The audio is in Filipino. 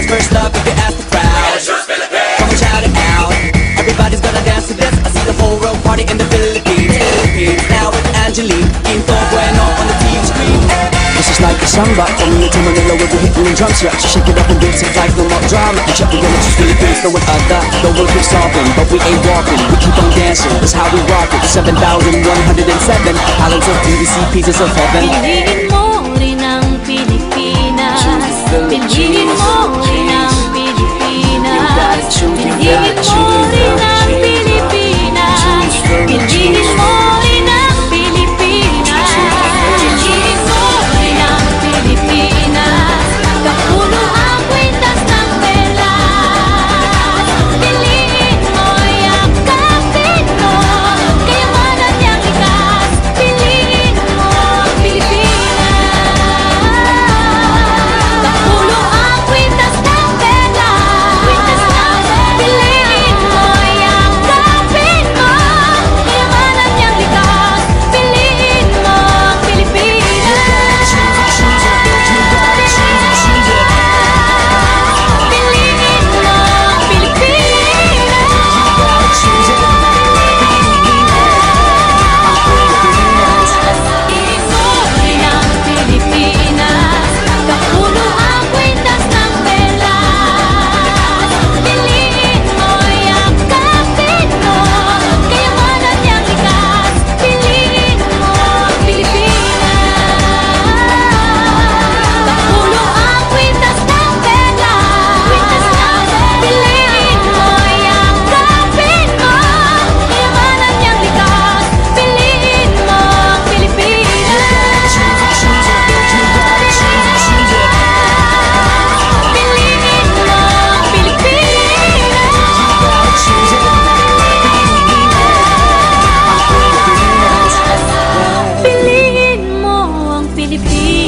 always first up if you ask the crowd. Come on, shout it out. Everybody's gonna dance to this. I see the whole world party in the Philippines. Now with Angelique, Quinto Bueno on the TV screen. This is like a samba, coming into Manila with the hitting and drum set. So shake it up and dance it like no more drama. And check the women to Philippines, throwing other. The world keeps stopping, but we ain't walking. We keep on dancing, that's how we rock it. 7,107 islands of BBC, pieces of heaven. Piliin mo rin ang Pilipinas. Piliin mo rin ang Pilipinas. Piliin mo rin ang Pilipinas. Piliin mo rin ang Pilipinas. Piliin mo rin ang Pilipinas. Kapuno ang kwintas ng pera. Piliin mo, yakapin mo. Kayamanan niyang likas. Piliin mo ang Pilipinas. Kapuno ang kwintas ng pera. Piliin mo, yakapin mo. Kayamanan niyang likas. Piliin mo ang Pilipinas. Piliin mo ang Pilipinas. Piliin mo rin ang Pilipinas. Kapuno ang kwintas ng pera. Piliin mo, yakapin mo. Kayamanan niyang likas. Piliin mo ang Pilipinas. Kapuno ang kwintas ng pera. Piliin mo, yakapin mo. Kayamanan niyang likas. Piliin mo ang Pilipinas. Piliin mo ang Pilipinas. Piliin mo ang Pilipinas.